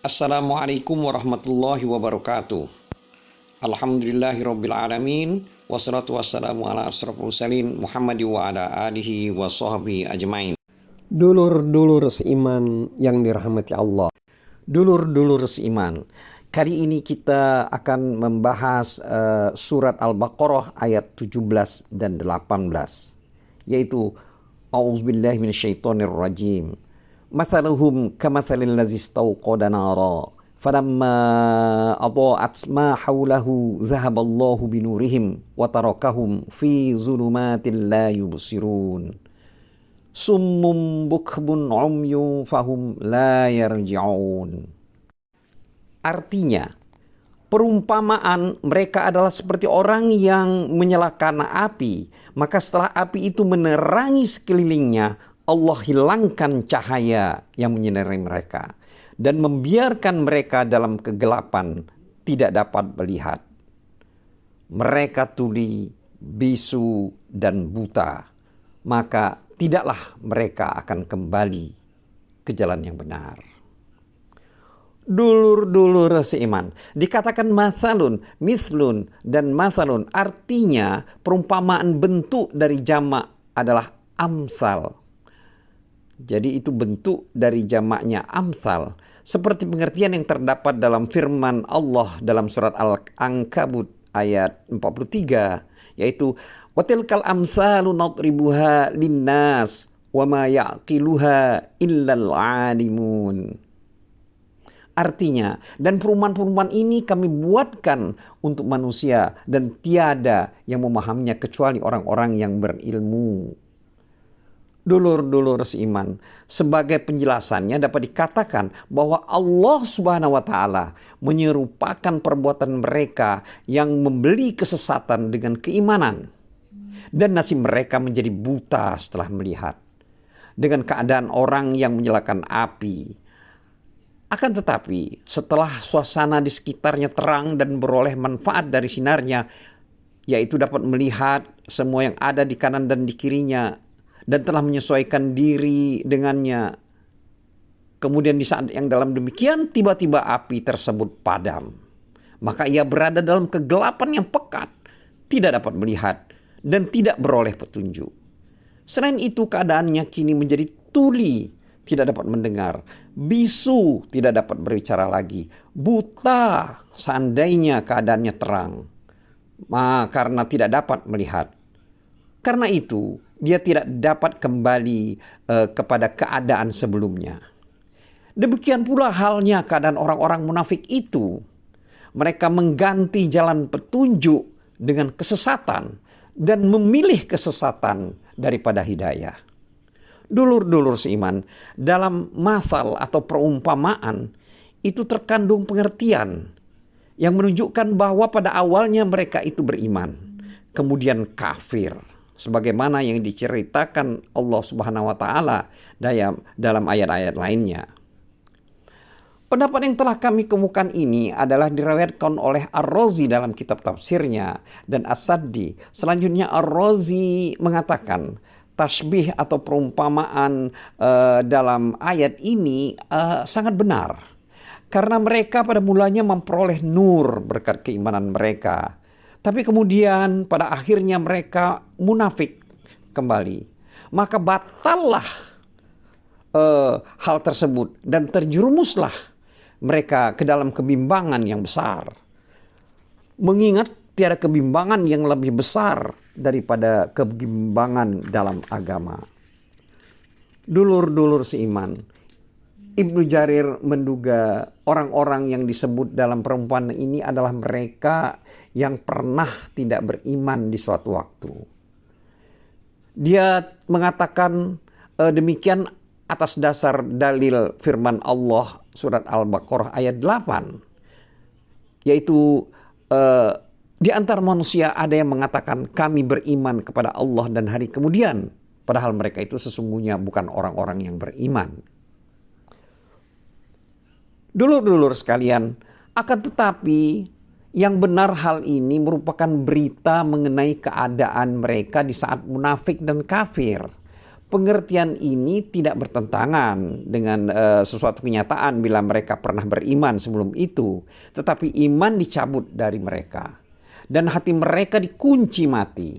Assalamualaikum warahmatullahi wabarakatuh. Alhamdulillahirabbil alamin wassalatu wassalamu ala asyrofil mursalin Muhammad wa ala alihi wa sahbihi ajmain. Dulur-dulur seiman yang dirahmati Allah. Dulur-dulur seiman, kali ini kita akan membahas surat Al-Baqarah ayat 17 dan 18, yaitu A'udzubillahi minasyaitonirrajim. Mathaluhum kamathalil ladzi istawqada nara falamma adha'at ma hawlahu dhahaballahu binurihim wa tarakahum fi dhulumatin la yubsirun. Summum bukmun umyun fahum la yarji'un. Artinya, perumpamaan mereka adalah seperti orang yang menyalakan api, maka setelah api itu menerangi sekelilingnya, Allah hilangkan cahaya yang menyinari mereka dan membiarkan mereka dalam kegelapan tidak dapat melihat. Mereka tuli, bisu, dan buta, maka tidaklah mereka akan kembali ke jalan yang benar. Dulur-dulur seiman, dikatakan mathalun, mislun, dan masalun, artinya perumpamaan bentuk dari jamak adalah amsal. Jadi itu bentuk dari jamaknya amsal, seperti pengertian yang terdapat dalam firman Allah dalam surat Al-Ankabut ayat 43, yaitu watilkal amsalu nadribuha linnas wa ma yaqiluha illal alimun. Artinya, dan perumpamaan-perumpamaan ini kami buatkan untuk manusia dan tiada yang memahaminya kecuali orang-orang yang berilmu. Dulur-dulur seiman, sebagai penjelasannya dapat dikatakan bahwa Allah Subhanahu wa Ta'ala menyerupakan perbuatan mereka yang membeli kesesatan dengan keimanan, dan nasib mereka menjadi buta setelah melihat, dengan keadaan orang yang menyalakan api. Akan tetapi, setelah suasana di sekitarnya terang dan beroleh manfaat dari sinarnya, yaitu dapat melihat semua yang ada di kanan dan di kirinya, dan telah menyesuaikan diri dengannya. Kemudian di saat yang dalam demikian, tiba-tiba api tersebut padam. Maka ia berada dalam kegelapan yang pekat, tidak dapat melihat, dan tidak beroleh petunjuk. Selain itu, keadaannya kini menjadi tuli, tidak dapat mendengar, bisu, tidak dapat berbicara lagi, buta seandainya keadaannya terang, karena tidak dapat melihat. Karena itu, dia tidak dapat kembali kepada keadaan sebelumnya. Demikian pula halnya keadaan orang-orang munafik itu. Mereka mengganti jalan petunjuk dengan kesesatan dan memilih kesesatan daripada hidayah. Dulur-dulur seiman, dalam masal atau perumpamaan itu terkandung pengertian yang menunjukkan bahwa pada awalnya mereka itu beriman, kemudian kafir, sebagaimana yang diceritakan Allah Subhanahu wa Ta'ala dalam ayat-ayat lainnya. Pendapat yang telah kami kemukakan ini adalah diriwayatkan oleh Ar-Razi dalam kitab tafsirnya dan As-Saddi. Selanjutnya Ar-Razi mengatakan tasbih atau perumpamaan dalam ayat ini sangat benar, karena mereka pada mulanya memperoleh nur berkat keimanan mereka. Tapi kemudian pada akhirnya mereka munafik kembali. Maka batallah hal tersebut dan terjerumuslah mereka ke dalam kebimbangan yang besar. Mengingat tiada kebimbangan yang lebih besar daripada kebimbangan dalam agama. Dulur-dulur seiman, Ibnu Jarir menduga orang-orang yang disebut dalam perumpamaan ini adalah mereka yang pernah tidak beriman di suatu waktu. Dia mengatakan demikian atas dasar dalil firman Allah surat Al-Baqarah ayat 8, yaitu di antara manusia ada yang mengatakan kami beriman kepada Allah dan hari kemudian, padahal mereka itu sesungguhnya bukan orang-orang yang beriman. Dulur-dulur sekalian, akan tetapi yang benar hal ini merupakan berita mengenai keadaan mereka di saat munafik dan kafir. Pengertian ini tidak bertentangan dengan sesuatu kenyataan bila mereka pernah beriman sebelum itu, tetapi iman dicabut dari mereka dan hati mereka dikunci mati.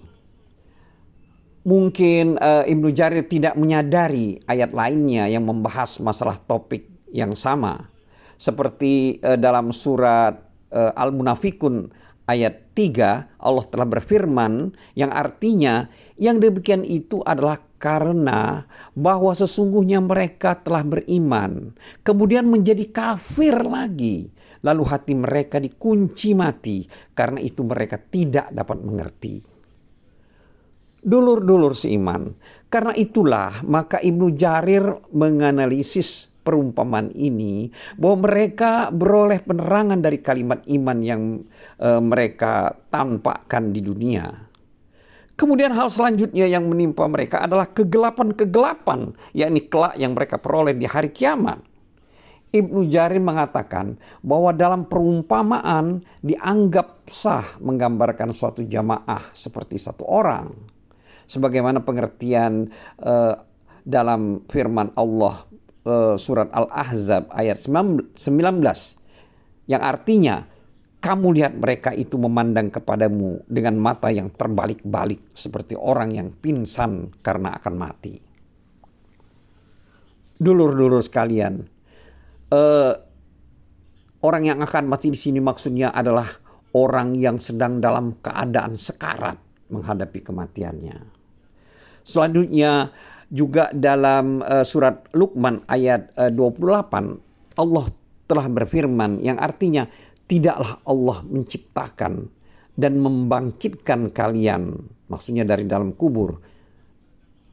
Mungkin Ibnu Jarir tidak menyadari ayat lainnya yang membahas masalah topik yang sama, seperti dalam surat Al-Munafikun ayat 3, Allah telah berfirman yang artinya yang demikian itu adalah karena bahwa sesungguhnya mereka telah beriman, kemudian menjadi kafir lagi, lalu hati mereka dikunci mati, karena itu mereka tidak dapat mengerti. Dulur-dulur seiman, karena itulah maka Ibnu Jarir menganalisis perumpamaan ini bahwa mereka beroleh penerangan dari kalimat iman yang mereka tampakkan di dunia. Kemudian hal selanjutnya yang menimpa mereka adalah kegelapan-kegelapan, yakni kelak yang mereka peroleh di hari kiamat. Ibnu Jarir mengatakan bahwa dalam perumpamaan dianggap sah menggambarkan suatu jamaah seperti satu orang. Sebagaimana pengertian dalam firman Allah surat Al-Ahzab ayat 19 yang artinya, kamu lihat mereka itu memandang kepadamu dengan mata yang terbalik-balik seperti orang yang pingsan karena akan mati. Dulur-dulur sekalian, orang yang akan mati di sini maksudnya adalah orang yang sedang dalam keadaan sekarat menghadapi kematiannya. Selanjutnya juga dalam surat Luqman ayat 28, Allah telah berfirman yang artinya, tidaklah Allah menciptakan dan membangkitkan kalian, maksudnya dari dalam kubur,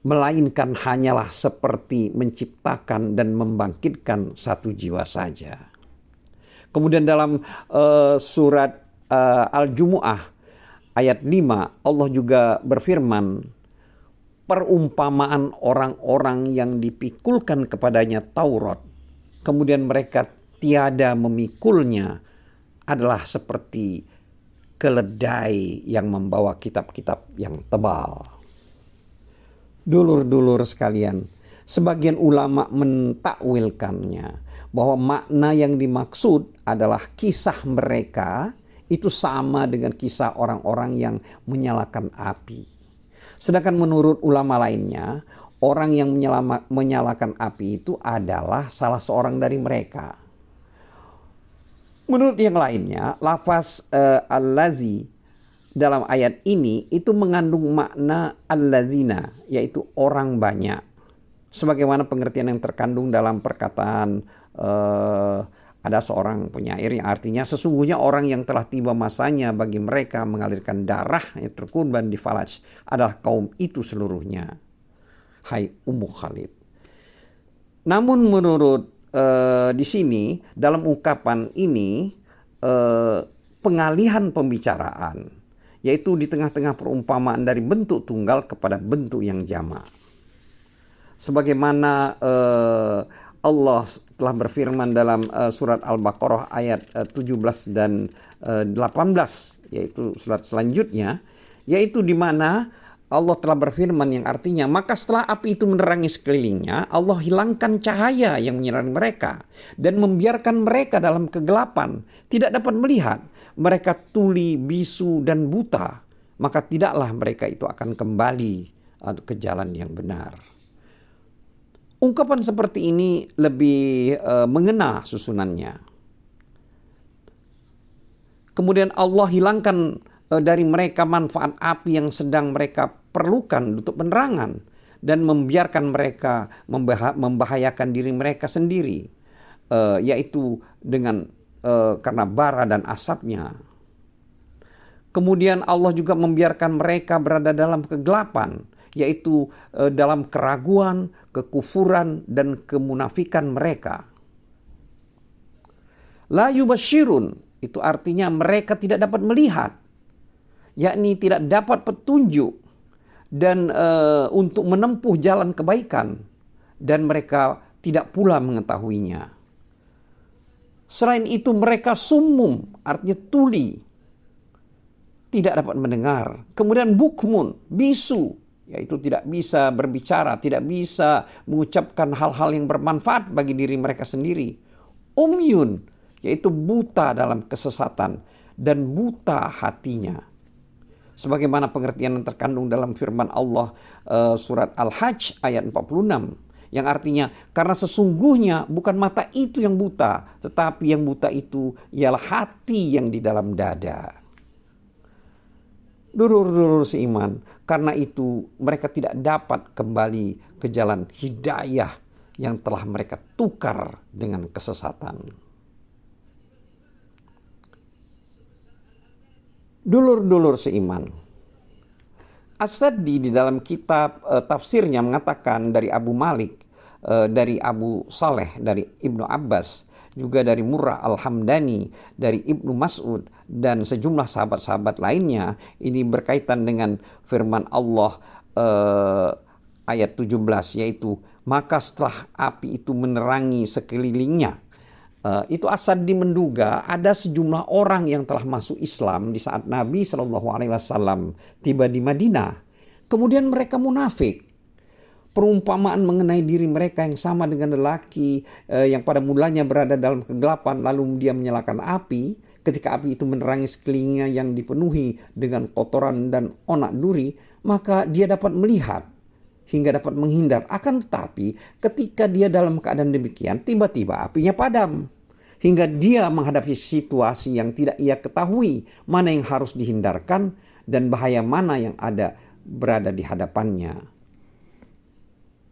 melainkan hanyalah seperti menciptakan dan membangkitkan satu jiwa saja. Kemudian dalam surat Al-Jumu'ah ayat 5, Allah juga berfirman, perumpamaan orang-orang yang dipikulkan kepadanya Taurat, kemudian mereka tiada memikulnya, adalah seperti keledai yang membawa kitab-kitab yang tebal. Dulur-dulur sekalian, sebagian ulama mentakwilkannya bahwa makna yang dimaksud adalah kisah mereka itu sama dengan kisah orang-orang yang menyalakan api. Sedangkan menurut ulama lainnya, orang yang menyalakan api itu adalah salah seorang dari mereka. Menurut yang lainnya, lafaz al-lazi dalam ayat ini itu mengandung makna al-lazina, yaitu orang banyak. Sebagaimana pengertian yang terkandung dalam perkataan ada seorang penyair yang artinya, sesungguhnya orang yang telah tiba masanya bagi mereka mengalirkan darah yang terkorban di Falaj adalah kaum itu seluruhnya. Hai Ummu Khalid. Namun menurut di sini dalam ungkapan ini pengalihan pembicaraan, yaitu di tengah-tengah perumpamaan dari bentuk tunggal kepada bentuk yang jamak. Sebagaimana Allah telah berfirman dalam surat Al-Baqarah ayat 17 dan 18, yaitu surat selanjutnya, yaitu di mana Allah telah berfirman yang artinya, maka setelah api itu menerangi sekelilingnya, Allah hilangkan cahaya yang menyinari mereka dan membiarkan mereka dalam kegelapan, tidak dapat melihat. Mereka tuli, bisu, dan buta, maka tidaklah mereka itu akan kembali ke jalan yang benar. Ungkapan seperti ini lebih mengena susunannya. Kemudian Allah hilangkan dari mereka manfaat api yang sedang mereka perlukan untuk penerangan dan membiarkan mereka membahayakan diri mereka sendiri, yaitu dengan karena bara dan asapnya. Kemudian Allah juga membiarkan mereka berada dalam kegelapan, yaitu dalam keraguan, kekufuran, dan kemunafikan mereka. La yubasyirun, itu artinya mereka tidak dapat melihat, yakni tidak dapat petunjuk dan untuk menempuh jalan kebaikan, dan mereka tidak pula mengetahuinya. Selain itu mereka summum, artinya tuli, tidak dapat mendengar. Kemudian bukmun, bisu, yaitu tidak bisa berbicara, tidak bisa mengucapkan hal-hal yang bermanfaat bagi diri mereka sendiri. Umyun, yaitu buta dalam kesesatan dan buta hatinya. Sebagaimana pengertian yang terkandung dalam firman Allah surat Al-Hajj ayat 46. Yang artinya, karena sesungguhnya bukan mata itu yang buta, tetapi yang buta itu ialah hati yang di dalam dada. Dulur-dulur seiman, karena itu mereka tidak dapat kembali ke jalan hidayah yang telah mereka tukar dengan kesesatan. Dulur-dulur seiman, As-Saddi di dalam kitab tafsirnya mengatakan dari Abu Malik, dari Abu Saleh, dari Ibnu Abbas, juga dari Murrah Al-Hamdani, dari Ibnu Mas'ud, dan sejumlah sahabat-sahabat lainnya. Ini berkaitan dengan firman Allah ayat 17, yaitu maka setelah api itu menerangi sekelilingnya. Itu As-Saddi menduga ada sejumlah orang yang telah masuk Islam di saat Nabi SAW tiba di Madinah. Kemudian mereka munafik. Perumpamaan mengenai diri mereka yang sama dengan lelaki yang pada mulanya berada dalam kegelapan, lalu dia menyalakan api. Ketika api itu menerangi sekelilingnya yang dipenuhi dengan kotoran dan onak duri, maka dia dapat melihat hingga dapat menghindar. Akan tetapi ketika dia dalam keadaan demikian, tiba-tiba apinya padam. Hingga dia menghadapi situasi yang tidak ia ketahui, mana yang harus dihindarkan dan bahaya mana yang berada di hadapannya.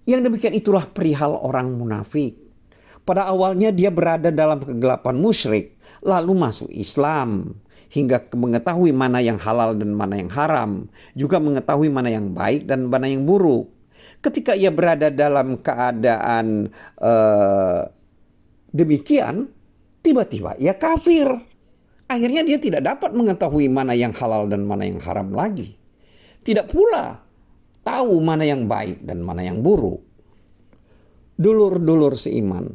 Yang demikian itulah perihal orang munafik. Pada awalnya dia berada dalam kegelapan musyrik, lalu masuk Islam, hingga mengetahui mana yang halal dan mana yang haram, juga mengetahui mana yang baik dan mana yang buruk. Ketika ia berada dalam keadaan demikian, tiba-tiba ia kafir. Akhirnya dia tidak dapat mengetahui mana yang halal dan mana yang haram lagi. Tidak pula tahu mana yang baik dan mana yang buruk. Dulur-dulur seiman,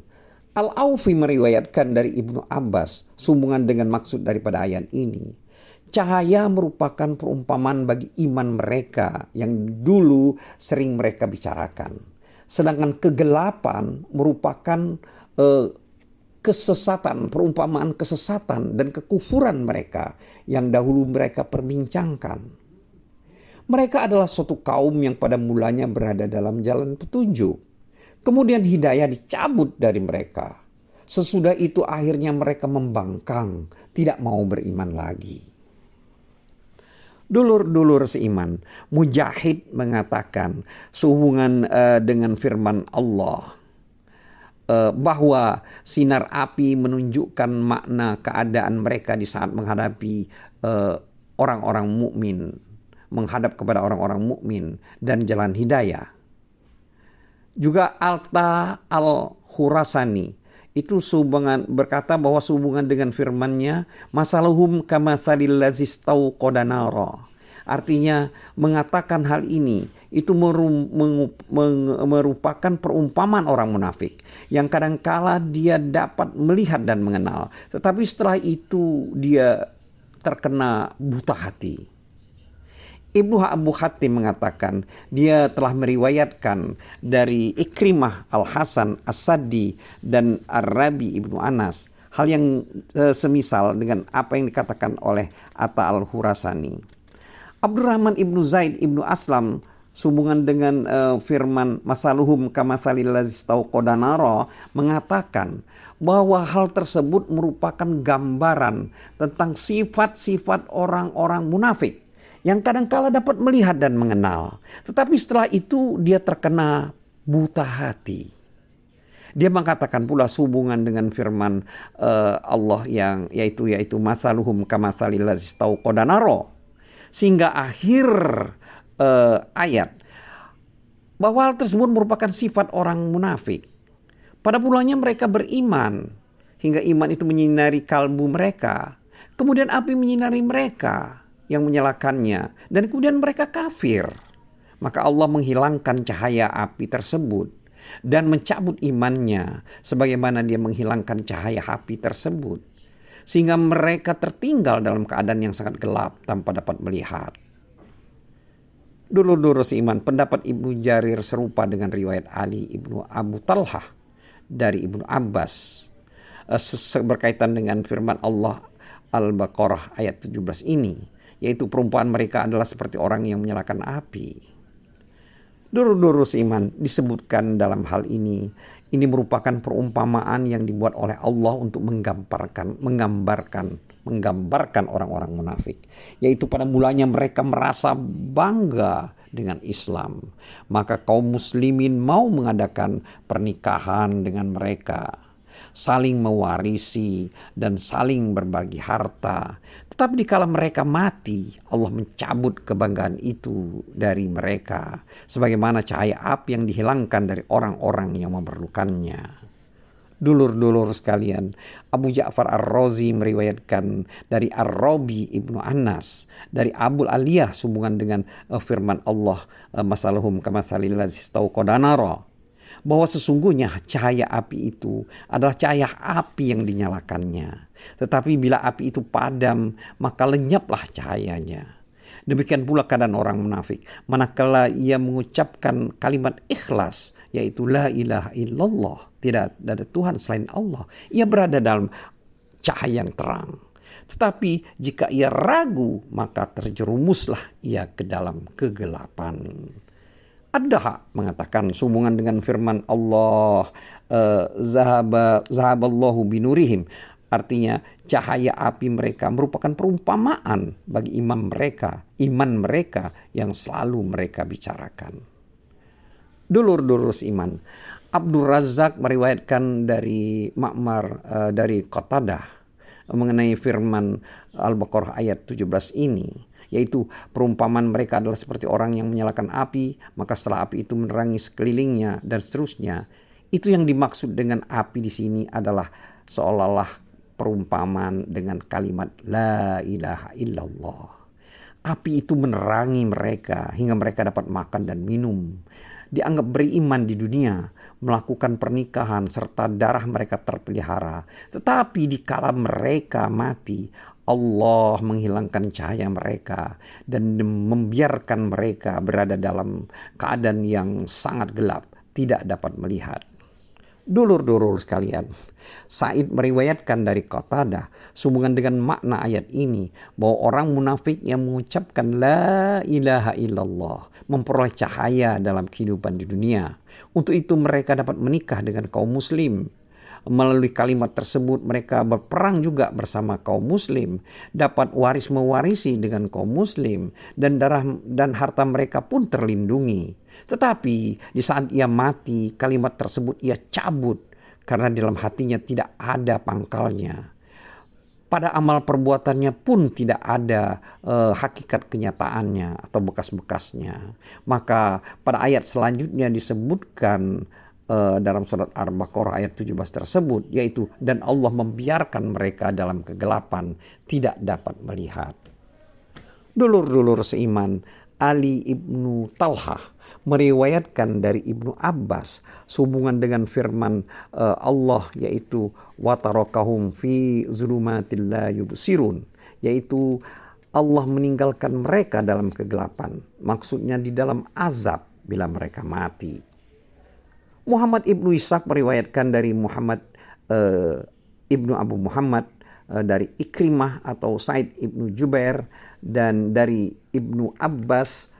Al-Aufi meriwayatkan dari Ibnu Abbas sehubungan dengan maksud daripada ayat ini. Cahaya merupakan perumpamaan bagi iman mereka yang dulu sering mereka bicarakan. Sedangkan kegelapan merupakan kesesatan, perumpamaan kesesatan dan kekufuran mereka yang dahulu mereka perbincangkan. Mereka adalah suatu kaum yang pada mulanya berada dalam jalan petunjuk. Kemudian hidayah dicabut dari mereka. Sesudah itu akhirnya mereka membangkang, tidak mau beriman lagi. Dulur-dulur seiman, Mujahid mengatakan sehubungan dengan firman Allah, bahwa sinar api menunjukkan makna keadaan mereka di saat menghadapi orang-orang mukmin, menghadap kepada orang-orang mukmin dan jalan hidayah. Juga Alta Al-Khurasani itu berkata bahwa sehubungan dengan firman-Nya, masaluhum kamasalil lazis tauqada nara. Artinya mengatakan hal ini itu merupakan perumpamaan orang munafik yang kadangkala dia dapat melihat dan mengenal, tetapi setelah itu dia terkena buta hati. Ibnu Abu Hatim mengatakan dia telah meriwayatkan dari Ikrimah Al-Hasan As-Saddi dan Ar-Rabi Ibnu Anas hal yang semisal dengan apa yang dikatakan oleh Atta Al-Khurasani. Abdurrahman Ibnu Zaid Ibnu Aslam sehubungan dengan firman masaluhum kamasalil lazis tauqada nara mengatakan bahwa hal tersebut merupakan gambaran tentang sifat-sifat orang-orang munafik yang kadangkala dapat melihat dan mengenal, tetapi setelah itu dia terkena buta hati. Dia mengatakan pula sehubungan dengan firman Allah yang yaitu masaluhum kamasalil lazis tauqada nara, sehingga akhir ayat bahwa hal tersebut merupakan sifat orang munafik. Pada mulanya mereka beriman hingga iman itu menyinari kalbu mereka, kemudian api menyinari mereka yang menyalakannya, dan kemudian mereka kafir. Maka Allah menghilangkan cahaya api tersebut dan mencabut imannya sebagaimana dia menghilangkan cahaya api tersebut, sehingga mereka tertinggal dalam keadaan yang sangat gelap tanpa dapat melihat. Dulur-dulur seiman, pendapat Ibnu Jarir serupa dengan riwayat Ali Ibnu Abu Talhah dari Ibnu Abbas berkaitan dengan firman Allah Al-Baqarah ayat 17 ini, yaitu perumpamaan mereka adalah seperti orang yang menyalakan api. Dulur-dulur seiman, disebutkan dalam hal ini merupakan perumpamaan yang dibuat oleh Allah untuk menggambarkan orang-orang munafik, yaitu pada mulanya mereka merasa bangga dengan Islam, maka kaum muslimin mau mengadakan pernikahan dengan mereka, saling mewarisi dan saling berbagi harta. Tetapi dikala mereka mati, Allah mencabut kebanggaan itu dari mereka, sebagaimana cahaya api yang dihilangkan dari orang-orang yang memerlukannya. Dulur-dulur sekalian, Abu Ja'far Ar-Razi meriwayatkan dari Ar-Rabi Ibnu Anas, dari Abul Aliyah sehubungan dengan firman Allah, masaluhum kamasalil ladzi istauqada nara, bahwa sesungguhnya cahaya api itu adalah cahaya api yang dinyalakannya. Tetapi bila api itu padam, maka lenyaplah cahayanya. Demikian pula keadaan orang munafik, manakala ia mengucapkan kalimat ikhlas, yaitu la ilaha illallah, tidak ada Tuhan selain Allah, ia berada dalam cahaya yang terang. Tetapi jika ia ragu, maka terjerumuslah ia ke dalam kegelapan. Ad-Dahhak mengatakan sehubungan dengan firman Allah, zahaballahu binurihim, artinya cahaya api mereka merupakan perumpamaan bagi iman mereka yang selalu mereka bicarakan. Dulur-dulur iman, Abdul Razak meriwayatkan dari Ma'mar dari Qatadah mengenai firman Al-Baqarah ayat 17 ini, yaitu perumpamaan mereka adalah seperti orang yang menyalakan api, maka setelah api itu menerangi sekelilingnya dan seterusnya. Itu yang dimaksud dengan api di sini adalah seolah-olah perumpamaan dengan kalimat la ilaha illallah. Api itu menerangi mereka hingga mereka dapat makan dan minum, dianggap beriman di dunia, melakukan pernikahan serta darah mereka terpelihara. Tetapi dikala mereka mati, Allah menghilangkan cahaya mereka dan membiarkan mereka berada dalam keadaan yang sangat gelap, tidak dapat melihat. Dulur-dulur sekalian, Sa'id meriwayatkan dari Qatadah sehubungan dengan makna ayat ini, bahwa orang munafik yang mengucapkan la ilaha illallah memperoleh cahaya dalam kehidupan di dunia. Untuk itu mereka dapat menikah dengan kaum muslim. Melalui kalimat tersebut mereka berperang juga bersama kaum muslim, dapat mewarisi dengan kaum muslim, dan darah dan harta mereka pun terlindungi. Tetapi di saat ia mati, kalimat tersebut ia cabut karena dalam hatinya tidak ada pangkalnya. Pada amal perbuatannya pun tidak ada hakikat kenyataannya atau bekas-bekasnya. Maka pada ayat selanjutnya disebutkan dalam surat Al-Baqarah ayat 17 tersebut, yaitu dan Allah membiarkan mereka dalam kegelapan, tidak dapat melihat. Dulur-dulur seiman, Ali Ibnu Talhah meriwayatkan dari Ibnu Abbas sehubungan dengan firman Allah, yaitu watarakahum fi zulumatil la yubsirun, yaitu Allah meninggalkan mereka dalam kegelapan, maksudnya di dalam azab bila mereka mati. Muhammad Ibnu Ishaq meriwayatkan dari Muhammad Ibnu Abu Muhammad dari Ikrimah atau Said Ibnu Jubair dan dari Ibnu Abbas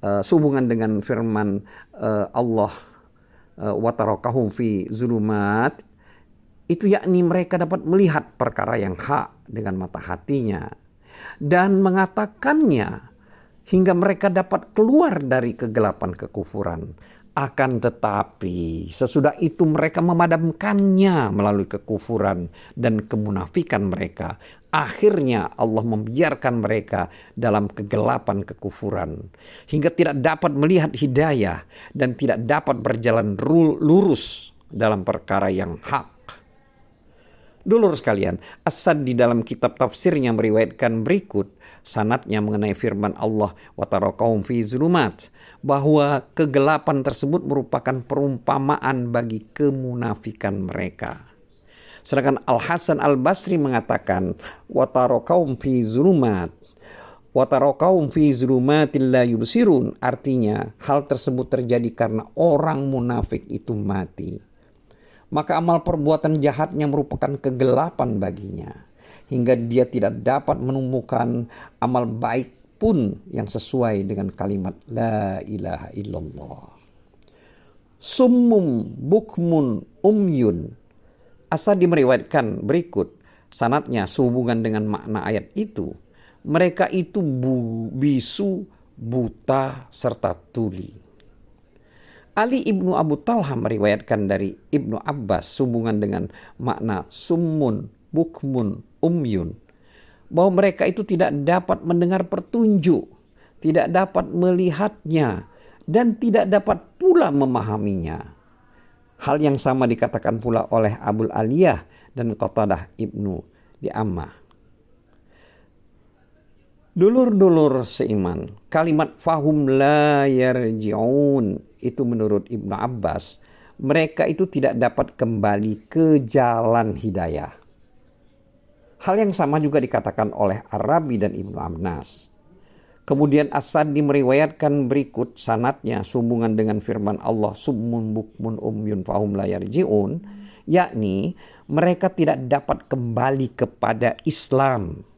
sehubungan dengan firman Allah watarakahum fi zulumat, itu yakni mereka dapat melihat perkara yang hak dengan mata hatinya dan mengatakannya hingga mereka dapat keluar dari kegelapan kekufuran. Akan tetapi sesudah itu mereka memadamkannya melalui kekufuran dan kemunafikan mereka. Akhirnya Allah membiarkan mereka dalam kegelapan kekufuran hingga tidak dapat melihat hidayah dan tidak dapat berjalan lurus dalam perkara yang hak. Dulur sekalian, As-Sad di dalam kitab tafsirnya meriwayatkan berikut sanadnya mengenai firman Allah watarakahum fi zulumat, bahwa kegelapan tersebut merupakan perumpamaan bagi kemunafikan mereka. Sedangkan Al-Hasan Al-Basri mengatakan watarakahum fi zulumat, Wa tarakaum fi zulumatil la yubsirun, artinya hal tersebut terjadi karena orang munafik itu mati. Maka amal perbuatan jahatnya merupakan kegelapan baginya, hingga dia tidak dapat menemukan amal baik pun yang sesuai dengan kalimat la ilaha illallah. Summum bukmun umyun. Asadi meriwayatkan berikut, sanadnya sehubungan dengan makna ayat itu, mereka itu bisu, buta, serta tuli. Ali ibnu Abu Talha meriwayatkan dari Ibnu Abbas sehubungan dengan makna summun, bukmun, umyun, bahwa mereka itu tidak dapat mendengar petunjuk, tidak dapat melihatnya, dan tidak dapat pula memahaminya. Hal yang sama dikatakan pula oleh Abul Aliyah dan Qatadah ibnu Di'amah. Dulur-dulur seiman, kalimat fahum la yarji'un itu menurut Ibnu Abbas, mereka itu tidak dapat kembali ke jalan hidayah. Hal yang sama juga dikatakan oleh Arabi dan Ibnu Abbas. Kemudian As-Sadi meriwayatkan berikut sanadnya sehubungan dengan firman Allah summun bukmun umyun fahum la yarji'un, yakni mereka tidak dapat kembali kepada Islam.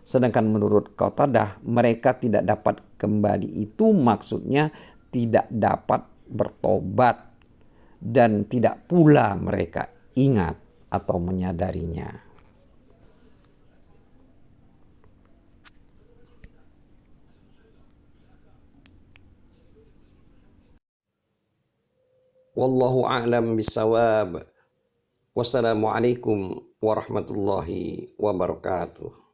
Sedangkan menurut Qatadah mereka tidak dapat kembali itu maksudnya tidak dapat bertobat dan tidak pula mereka ingat atau menyadarinya. Wallahu a'lam bisawab. Wassalamualaikum warahmatullahi wabarakatuh.